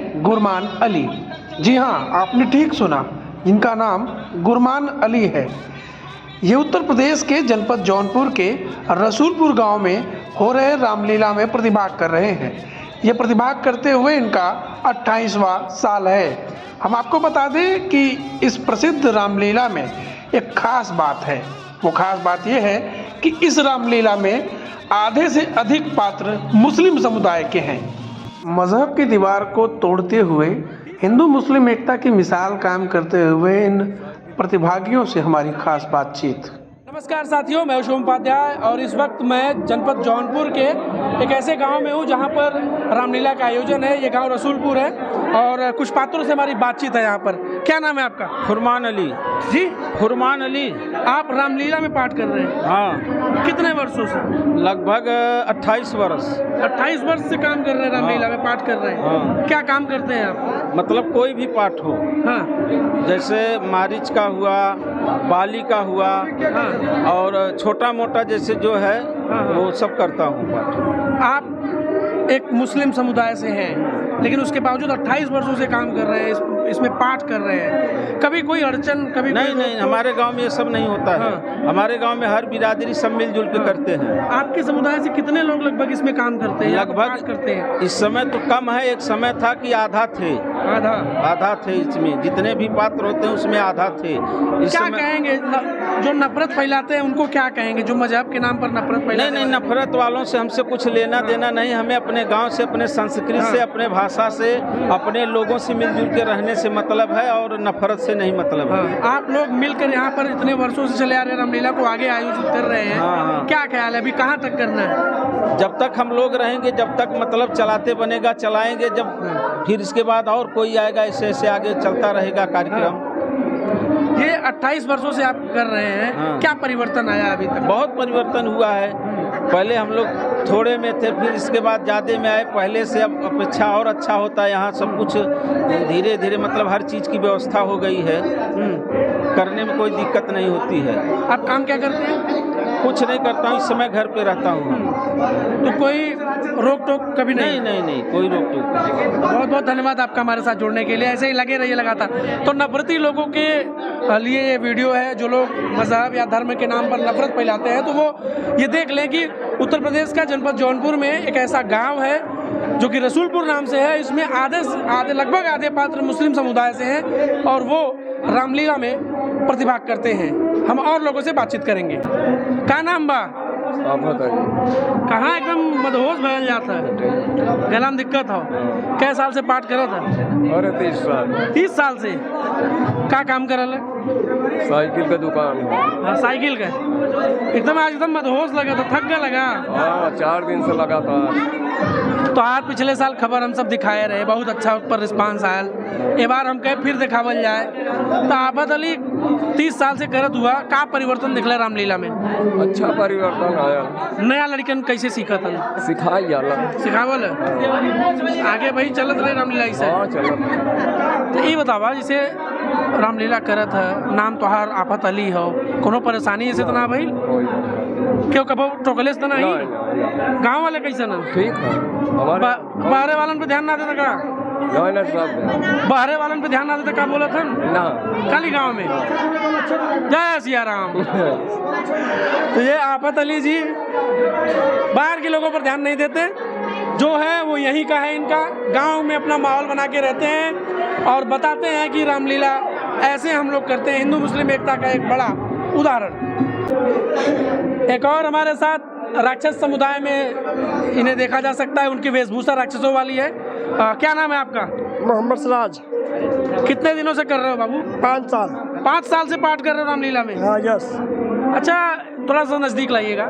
हैं गुरमान अली। जी हाँ, आपने ठीक सुना, इनका नाम गुरमान अली है। ये उत्तर प्रदेश के जनपद जौनपुर के रसूलपुर गांव में हो रहे रामलीला में प्रतिभाग कर रहे हैं। ये प्रतिभाग करते हुए इनका 28वां साल है। हम आपको बता दें कि इस प्रसिद्ध रामलीला में एक खास बात है। वो खास बात यह है कि इस रामलीला में आधे से अधिक पात्र मुस्लिम समुदाय के हैं। मजहब की दीवार को तोड़ते हुए हिंदू मुस्लिम एकता की मिसाल कायम करते हुए इन प्रतिभागियों से हमारी खास बातचीत। नमस्कार साथियों, मैं शुभम उपाध्याय और इस वक्त मैं जनपद जौनपुर के एक ऐसे गांव में हूं जहां पर रामलीला का आयोजन है। ये गांव रसूलपुर है और कुछ पात्रों से हमारी बातचीत है यहाँ पर। क्या नाम है आपका? फुरमान अली। जी, फुरमान अली। आप रामलीला में पाठ कर रहे हैं? हाँ। कितने वर्षों से? लगभग 28 वर्ष। 28 वर्ष से काम कर रहे हैं रामलीला में, पाठ कर रहे हैं। हाँ। क्या काम करते हैं आप? मतलब कोई भी पाठ हो। हाँ। जैसे मारिच का हुआ, बाली का हुआ, हाँ। और छोटा मोटा जैसे जो है हाँ। वो सब करता हूँ पाठ। आप एक मुस्लिम समुदाय से हैं, लेकिन उसके बावजूद 28 वर्षों से काम कर रहे हैं, इसमें पाठ कर रहे हैं। कभी कोई अड़चन, कभी नहीं, हमारे गांव में ये सब नहीं होता है। हाँ। हमारे गांव में हर बिरादरी सब मिलजुल के करते हैं। आपके समुदाय से कितने लोग लगभग इसमें काम करते हैं? लगभग करते हैं। इस समय तो कम है, एक समय था कि आधा थे। आधा थे इसमें, जितने भी पात्र होते हैं उसमें आधा थे। क्या कहेंगे जो नफरत फैलाते हैं उनको? क्या कहेंगे जो मजहब के नाम पर नफरत फैलाते हैं? नहीं, नफरत वालों से हमसे कुछ लेना देना नहीं। हमें अपने गांव से, अपने संस्कृति से, अपने भाषा से, अपने लोगों से मिलजुल के रहने से मतलब है और नफरत से नहीं मतलब है। आप लोग मिलकर यहाँ पर इतने वर्षों से चले आ रहे रामलीला को आगे आयोजित कर रहे हैं। हाँ। क्या ख्याल है अभी कहाँ तक करना है? जब तक हम लोग रहेंगे, जब तक मतलब चलाते बनेगा, चलाएंगे। जब फिर इसके बाद और कोई आएगा, ऐसे ऐसे आगे चलता रहेगा कार्यक्रम। ये 28 वर्षों से आप कर रहे हैं। हाँ। क्या परिवर्तन आया अभी तक? बहुत परिवर्तन हुआ है। पहले हम लोग थोड़े में थे, फिर इसके बाद ज़्यादा में आए। पहले से अब अपेक्षा और अच्छा होता है। यहाँ सब कुछ धीरे धीरे मतलब हर चीज़ की व्यवस्था हो गई है। करने में कोई दिक्कत नहीं होती है। आप काम क्या करते हैं? कुछ नहीं करता हूँ, इस समय घर पे रहता हूँ। तो कोई रोक टोक कभी नहीं? नहीं, कोई रोक टोक नहीं। बहुत बहुत धन्यवाद आपका हमारे साथ जुड़ने के लिए। ऐसे ही लगे रहिए लगातार। तो नफरती लोगों के लिए ये वीडियो है। जो लोग मजहब या धर्म के नाम पर नफरत फैलाते हैं तो वो ये देख लें कि उत्तर प्रदेश का जनपद जौनपुर में एक ऐसा गांव है जो कि रसूलपुर नाम से है। इसमें लगभग आधे पात्र मुस्लिम समुदाय से हैं और वो रामलीला में प्रतिभाग करते हैं। हम और लोगों से बातचीत करेंगे। का नाम बा? कहाँ एकदम मदहोश भयल जाता है, गला में दिक्कत हो? कै साल से पाठ करत है? अरे 30 साल। 30 साल से का काम करल है? साइकिल का दुकान है। हाँ, साइकिल का। एकदम आज एकदम मदहोश लगा था, थक गया लगा? हाँ, 4 दिन से लगा था। तो आज पिछले साल खबर हम सब दिखाए रहे, बहुत अच्छा उस पर रिस्पांस आयल। एक बार हम कहे फिर दिखावल जाए। तो आफत अली 30 साल से करत हुआ, का परिवर्तन दिखला रामलीला में? अच्छा परिवर्तन आया। नया लड़कन कैसे सीखत हन? सिखाई जाला। सिखावल आगे भाई चलत रहे रामलीला से? हाँ, चलत। तो ये बतावा, जैसे रामलीला करत है, नाम तोहार आफत अली हो, कोनो परेशानी ऐसे तो ना भाई? क्यों कबो टोकलेस तो नहीं? गाँव वाले कैसे ना? ठीक है। बाहरे वालन पे ध्यान ना देता का? बाहरे वालन पे ध्यान ना देता का बोला था ना? खाली गाँव में। जय सिया राम। तो ये आफत अली जी बाहर के लोगों पर ध्यान नहीं देते, जो है वो यहीं का है। इनका गांव में अपना माहौल बना के रहते हैं और बताते हैं कि रामलीला ऐसे हम लोग करते हैं। हिंदू मुस्लिम एकता का एक बड़ा उदाहरण। एक और हमारे साथ राक्षस समुदाय में इन्हें देखा जा सकता है। उनकी वेशभूषा राक्षसों वाली है। क्या नाम है आपका? मोहम्मद सिराज। कितने दिनों से कर रहे हो बाबू? 5 साल। 5 साल से पाठ कर रहे हो रामलीला में? हाँ, यस। अच्छा, थोड़ा सा नज़दीक लाइएगा।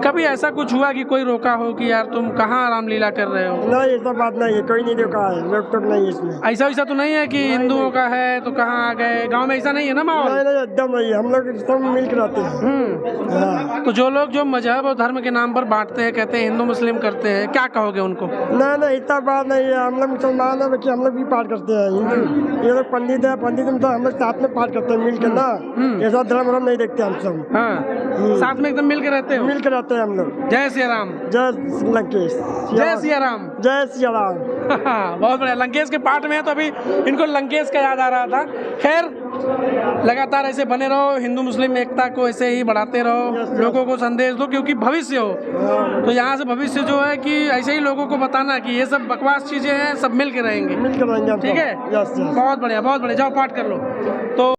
कभी ऐसा कुछ हुआ कि कोई रोका हो कि यार तुम कहाँ रामलीला कर रहे हो? नहीं, ऐसा बात नहीं है, कोई नहीं रोका है, रोक टोक नहीं है इसमें। ऐसा तो नहीं है कि हिंदुओं का है तो कहाँ आ गए? गांव में ऐसा नहीं है ना माहौल? नहीं, एकदम नहीं, हम लोग सब मिल के रहते हैं। हाँ। तो जो लोग जो मजहब और धर्म के नाम पर बांटते हैं, कहते हैं हिंदू मुस्लिम करते हैं, क्या कहोगे उनको? नहीं, इतना बात नहीं है। हम लोग मुसलमान है, बल्कि हम लोग भी पाठ करते हैं। हिंदू ये लोग पंडित है, पंडित में तो हम लोग साथ में पाठ करते हैं मिल के ना। ऐसा धर्म नहीं देखते हम सब। हाँ, साथ में एकदम मिल के रहते हो। मिल के रहते हैं हम लोग। जय सिया राम। जय लंकेश। जय सिया राम। जय सिया राम। बहुत बढ़िया। लंकेश के पार्ट में है तो अभी इनको लंकेश का याद आ रहा था। खैर, लगातार ऐसे बने रहो, हिंदू मुस्लिम एकता को ऐसे ही बढ़ाते रहो, लोगों को संदेश दो, क्योंकि भविष्य हो तो यहाँ से भविष्य जो है कि ऐसे ही लोगों को बताना कि ये सब बकवास चीजें हैं, सब मिल के रहेंगे। मिल के रहेंगे हम ठीक है, सब। Yes yes. बहुत बढ़िया, बहुत बढ़िया। जाओ पाठ कर लो। तो